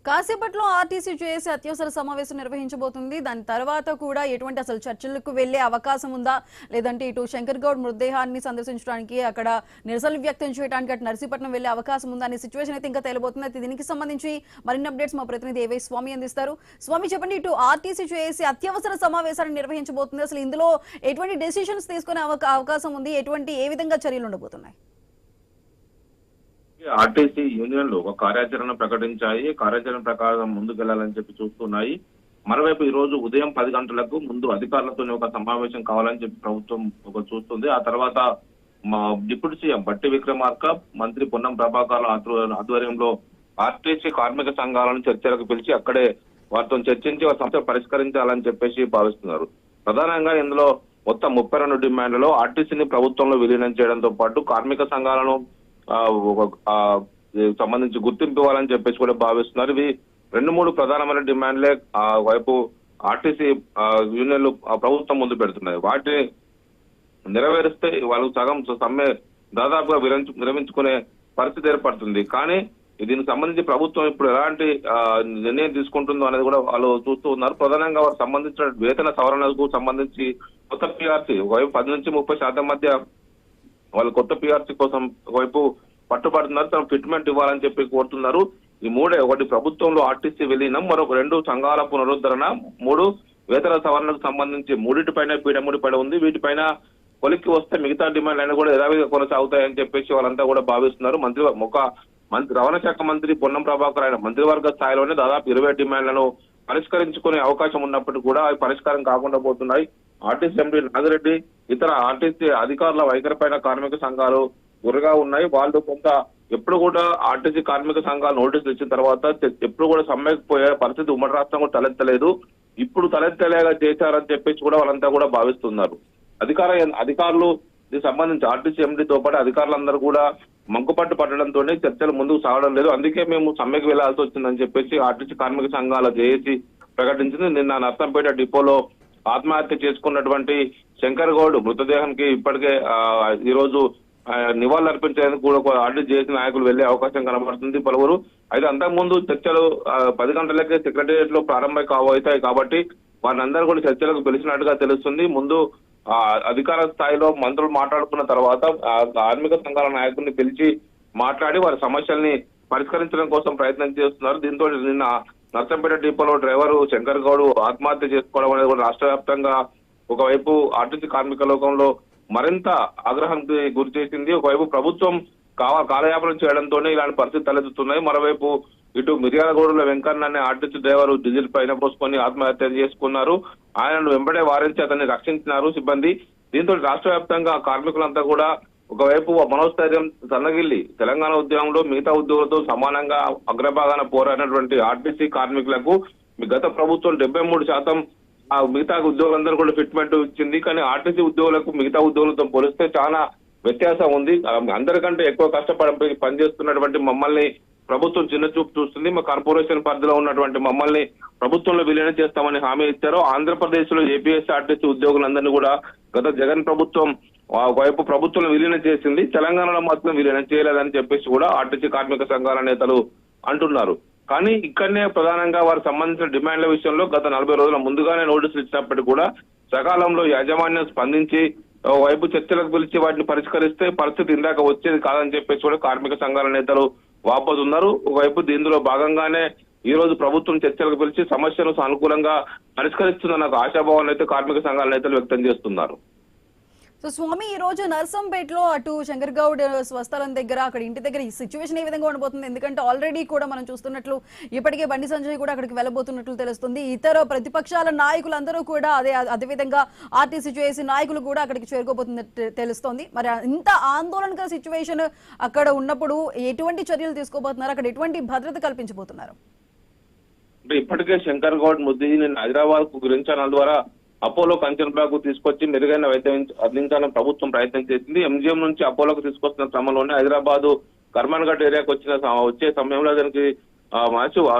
కాసేపట్లో ఆర్టీసీ చేసే అత్యవసర సమావేశం నిర్వహించబోతుంది. దాని తర్వాత కూడా ఎటువంటి అసలు చర్చలకు వెళ్లే అవకాశం ఉందా, లేదంటే ఇటు శంకర్ గౌడ్ మృతదేహాన్ని సందర్శించడానికి అక్కడ నిరసనలు వ్యక్తం చేయడానికి అటు నర్సీపట్నం వెళ్లే అవకాశం ఉందా అనే సిచ్యువేషన్ అయితే ఇంకా తేలబోతుంది. అయితే దీనికి సంబంధించి మరిన్ని అప్డేట్స్ మా ప్రతినిధి ఏవై స్వామి అందిస్తారు. స్వామి, చెప్పండి, ఇటు ఆర్టీసీ చేసే అత్యవసర సమావేశాన్ని నిర్వహించబోతుంది. అసలు ఇందులో ఎటువంటి డెసిషన్స్ తీసుకునే అవకాశం ఉంది, ఏ విధంగా చర్యలు ఉండబోతున్నాయి? ఆర్టీసీ యూనియన్లు ఒక కార్యాచరణ ప్రకటించాయి. కార్యాచరణ ప్రకారం ముందుకెళ్లాలని చెప్పి చూస్తున్నాయి. మరోవైపు ఈ రోజు ఉదయం 10 గంటలకు ముందు అధికారులతో ఒక సమావేశం కావాలని చెప్పి ప్రభుత్వం చూస్తుంది. ఆ తర్వాత మా డిప్యూటీ సీఎం బట్టి విక్రమార్క, మంత్రి పొన్నం ప్రభాకర్ ఆధ్వర్యంలో ఆర్టీసీ కార్మిక సంఘాలను చర్చలకు పిలిచి అక్కడే వారితో చర్చించి వారి సమస్య పరిష్కరించాలని చెప్పేసి భావిస్తున్నారు. ప్రధానంగా ఇందులో మొత్తం 32 డిమాండ్లలో ఆర్టీసీని ప్రభుత్వంలో విలీనం చేయడంతో పాటు కార్మిక సంఘాలను సంబంధించి గుర్తింపు ఇవ్వాలని చెప్పేసి కూడా భావిస్తున్నారు. ఇవి 2-3 ప్రధానమైన డిమాండ్లే వైపు ఆర్టీసీ యూనియన్లు ప్రభుత్వం ముందు పెడుతున్నాయి. వాటిని నెరవేరిస్తే వాళ్ళు సగం సమ్మె దాదాపుగా విరమించుకునే పరిస్థితి ఏర్పడుతుంది. కానీ దీనికి సంబంధించి ప్రభుత్వం ఇప్పుడు ఎలాంటి నిర్ణయం తీసుకుంటుందో అనేది కూడా వాళ్ళు చూస్తూ ఉన్నారు. ప్రధానంగా వారికి సంబంధించిన వేతన సవరణకు సంబంధించి కొత్త పిఆర్సీ ఒకవైపు 10 నుంచి 30% మధ్య వాళ్ళు కొత్త పిఆర్సీ కోసం ఒకవైపు పట్టుబడుతున్నారు. తమ ఫిట్మెంట్ ఇవ్వాలని చెప్పి కోరుతున్నారు. ఈ మూడే, ఒకటి ప్రభుత్వంలో ఆర్టీసీ విలీనం, మరొక 2 సంఘాల పునరుద్ధరణ, 3 వేతన సవరణకు సంబంధించి మూడింటిపైన పీడముడిపై ఉంది. వీటిపైన కొలిక్కి వస్తే మిగతా డిమాండ్ అయినా కూడా యథావిధిగా కొనసాగుతాయని చెప్పేసి వాళ్ళంతా కూడా భావిస్తున్నారు. రవాణా శాఖ మంత్రి పొన్నం ప్రభాకర్ ఆయన మంత్రివర్గ స్థాయిలోనే దాదాపు 20 డిమాండ్లను పరిష్కరించుకునే అవకాశం ఉన్నప్పటికీ కూడా అవి పరిష్కారం కాకుండా పోతున్నాయి. ఆర్టీసీ ఎండీ నాగిరెడ్డి ఇతర ఆర్టీసీ అధికారుల వైఖరిపైన కార్మిక సంఘాలు గురగా ఉన్నాయి. వాళ్ళు కొంత ఎప్పుడు కూడా ఆర్టీసీ కార్మిక సంఘాలు నోటీసులు ఇచ్చిన తర్వాత ఎప్పుడు కూడా సమ్మెకు పోయే పరిస్థితి ఉమ్మడి రాష్ట్రం కూడా తలెత్తలేదు. ఇప్పుడు తలెత్తలేగా చేశారని చెప్పేసి కూడా వాళ్ళంతా కూడా భావిస్తున్నారు. అధికారులు దీనికి సంబంధించి ఆర్టీసీ ఎండీతో పాటు అధికారులందరూ కూడా మంకుపట్టు పట్టడంతో చర్చలు ముందుకు సాగడం లేదు. అందుకే మేము సమ్మెకు వెళ్లాల్సి వచ్చిందని చెప్పేసి ఆర్టీసీ కార్మిక సంఘాల జేఏసీ ప్రకటించింది. నిన్న నర్సంపేట డిపోలో ఆత్మహత్య చేసుకున్నటువంటి శంకర్ గౌడ్ మృతదేహానికి ఇప్పటికే ఈ రోజు నివాళులు అర్పించేందుకు కూడా ఆర్టీసీ జేఏసీ నాయకులు వెళ్లే అవకాశం కనబడుతుంది పలువురు. అయితే అంతకుముందు చర్చలు 10 గంటలకే సెక్రటేరియట్ లో ప్రారంభం అవుతాయి కాబట్టి వారిని అందరూ కూడా చర్చలకు పిలిచినట్టుగా తెలుస్తుంది. ముందు అధికార స్థాయిలో మంత్రులు మాట్లాడుకున్న తర్వాత కార్మిక సంఘాల నాయకుల్ని పిలిచి మాట్లాడి వారి సమస్యల్ని పరిష్కరించడం కోసం ప్రయత్నం చేస్తున్నారు. దీంతో నిన్న నర్సంపేట డిపోలో డ్రైవర్ శంకర్ గౌడ్ ఆత్మహత్య చేసుకోవడం అనేది కూడా రాష్ట్ర వ్యాప్తంగా ఒకవైపు ఆర్టీసీ కార్మిక లోకంలో మరింత ఆగ్రహానికి గురి చేసింది. ఒకవైపు ప్రభుత్వం కాలయాపన చేయడంతోనే ఇలాంటి పరిస్థితి తలెత్తుతున్నాయి. మరోవైపు ఇటు మిర్యాలగూడలో వెంకన్న అనే ఆర్టీసీ డ్రైవర్ డీజిల్ పైన పోసుకొని ఆత్మహత్య చేసుకున్నారు. ఆయనను వెంబడే వారించి అతన్ని రక్షించినారు సిబ్బంది. దీంతో రాష్ట్ర వ్యాప్తంగా కార్మికులంతా కూడా ఒకవైపు మనోస్థైర్యం సన్నగిల్లి తెలంగాణ ఉద్యమంలో మిగతా ఉద్యోగులతో సమానంగా అగ్రభాగాన పోరాడినటువంటి ఆర్టీసీ కార్మికులకు గత ప్రభుత్వం 73% మిగతా ఉద్యోగులందరూ కూడా ఫిట్మెంట్ ఇచ్చింది. కానీ ఆర్టీసీ ఉద్యోగులకు మిగతా ఉద్యోగులతో పోలిస్తే చాలా వ్యత్యాసం ఉంది. అందరికంటే ఎక్కువ కష్టపడి పనిచేస్తున్నటువంటి మమ్మల్ని ప్రభుత్వం చిన్న చూపు చూస్తుంది. మా కార్పొరేషన్ పరిధిలో ఉన్నటువంటి మమ్మల్ని ప్రభుత్వంలో విలీనం చేస్తామని హామీ ఇచ్చారు. ఆంధ్రప్రదేశ్ లో ఏపీఎస్ఆర్టీసీ ఉద్యోగులందరినీ కూడా గత జగన్ ప్రభుత్వం ఒకవైపు ప్రభుత్వంలో విలీనం చేసింది, తెలంగాణలో మాత్రం విలీనం చేయలేదని చెప్పేసి కూడా ఆర్టీసీ కార్మిక సంఘాల నేతలు అంటున్నారు. కానీ ఇక్కడనే ప్రధానంగా వారికి సంబంధించిన డిమాండ్ల విషయంలో గత 40 రోజుల ముందుగానే నోటీసులు ఇచ్చినప్పటికీ కూడా సకాలంలో యాజమాన్యం స్పందించి వైపు చర్చలకు పిలిచి వాటిని పరిష్కరిస్తే పరిస్థితి ఇందాక వచ్చేది కాదని చెప్పేసి కూడా కార్మిక సంఘాల నేతలు వాపోతున్నారు. ఒకవైపు దీనిలో భాగంగానే ఈ రోజు ప్రభుత్వం చర్చలకు పిలిచి సమస్యను సానుకూలంగా పరిష్కరిస్తుందన్న ఆశాభావాన్ని అయితే కార్మిక సంఘాల నేతలు వ్యక్తం చేస్తున్నారు. సో స్వామి, ఈ రోజు నర్సంపేటలో అటు శంకర్ గౌడ్ స్వస్థలం దగ్గర అక్కడ ఇంటి దగ్గర ఈ సిచ్యువేషన్ ఏ విధంగా ఉండబోతుంది? ఎందుకంటే ఆల్రెడీ కూడా మనం చూస్తున్నట్లు ఇప్పటికే బండి సంజయ్ కూడా అక్కడికి వెళ్ళబోతున్నట్లు తెలుస్తుంది. ఇతర ప్రతిపక్షాల నాయకులందరూ కూడా అదేవిధంగా ఆర్టీసీ చేసి నాయకులు కూడా అక్కడికి చేరుకోబోతున్నట్టు తెలుస్తోంది. మరి ఇంత ఆందోళనకర సిచ్యువేషన్ అక్కడ ఉన్నప్పుడు ఎటువంటి చర్యలు తీసుకోబోతున్నారు? అక్కడ ఎటువంటి భద్రత కల్పించబోతున్నారు? ఇప్పటికే శంకర్ గౌడ్ ముద్దిని హైదరాబాద్ కు గురించాల ద్వారా అపోలో కంచన్బాగ్ తీసుకొచ్చి మెరుగైన వైద్యం అందించాలని ప్రభుత్వం ప్రయత్నం చేసింది. ఎంజిఎం నుంచి అపోలోకి తీసుకొస్తున్న క్రమంలోనే హైదరాబాద్ కర్మన్ ఘట్ ఏరియాకి వచ్చే సమయంలో దానికి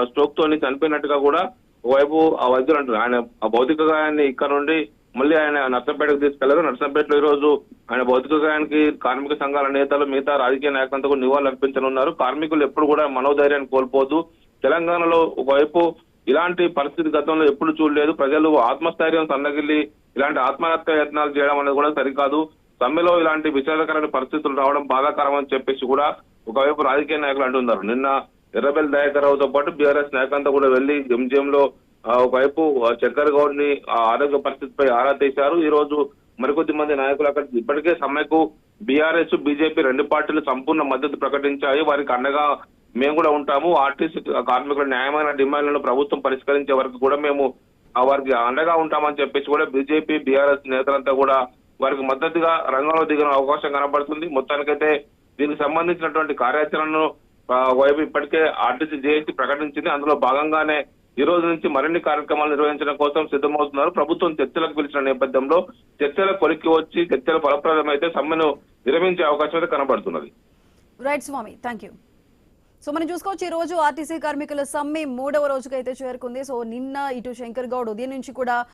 స్ట్రోక్ తోని చనిపోయినట్టుగా కూడా ఒకవైపు ఆ వైద్యులు అంటారు. ఆయన ఆ భౌతిక గాయాన్ని ఇక్కడ నుండి మళ్ళీ ఆయన నర్సంపేటకు తీసుకెళ్లారు. నర్సంపేటలో ఈ రోజు ఆయన భౌతిక గాయానికి కార్మిక సంఘాల నేతలు మిగతా రాజకీయ నాయకులంతా కూడా నివాళులు అర్పించనున్నారు. కార్మికులు ఎప్పుడు కూడా మనోధైర్యాన్ని కోల్పోదు తెలంగాణలో ఒకవైపు ఇలాంటి పరిస్థితి గతంలో ఎప్పుడు చూడలేదు. ప్రజలు ఆత్మస్థైర్యం సన్నగిల్లి ఇలాంటి ఆత్మహత్య యత్నాలు చేయడం అనేది కూడా సరికాదు. సమ్మెలో ఇలాంటి విషాదకరమైన పరిస్థితులు రావడం బాధాకరం అని చెప్పేసి కూడా ఒకవైపు రాజకీయ నాయకులు అంటున్నారు. నిన్న ఎర్రబెల్లి దయాకర్ రావుతో పాటు బీఆర్ఎస్ నాయకులంతా కూడా వెళ్లి ఎంజిఎంలో ఒకవైపు శంకర్ గౌడ్ ని ఆరోగ్య పరిస్థితిపై ఆరా తీశారు. ఈ రోజు మరికొద్ది మంది నాయకులు అక్కడ ఇప్పటికే సమ్మెకు బీఆర్ఎస్ బీజేపీ రెండు పార్టీలు సంపూర్ణ మద్దతు ప్రకటించాయి. వారికి అండగా మేము కూడా ఉంటాము. ఆర్టీసీ కార్మికుల న్యాయమైన డిమాండ్లను ప్రభుత్వం పరిష్కరించే వరకు కూడా మేము వారికి అండగా ఉంటామని చెప్పేసి కూడా బీజేపీ బీఆర్ఎస్ నేతలంతా కూడా వారికి మద్దతుగా రంగంలో దిగిన అవకాశం కనబడుతుంది. మొత్తానికైతే దీనికి సంబంధించినటువంటి కార్యాచరణను వైపు ఇప్పటికే ఆర్టీసీ జేఏసీ ప్రకటించింది. అందులో భాగంగానే ఈ రోజు నుంచి మరిన్ని కార్యక్రమాలు నిర్వహించడం కోసం సిద్ధమవుతున్నారు. ప్రభుత్వం చర్చలకు పిలిచిన నేపథ్యంలో చర్చల కొలిక్కి వచ్చి చర్చలు ఫలప్రదమైతే సమ్మెను విరమించే అవకాశం అయితే కనబడుతున్నది. రైట్ స్వామి, థ్యాంక్ యూ. సో మనం చూసుకోవచ్చు ఈ రోజు ఆర్టీసీ కార్మికుల సమ్మె 3వ రోజుకైతే చేరుకుంది. సో నిన్న ఇటు శంకర్ గౌడ్ ఉదయం నుంచి కూడా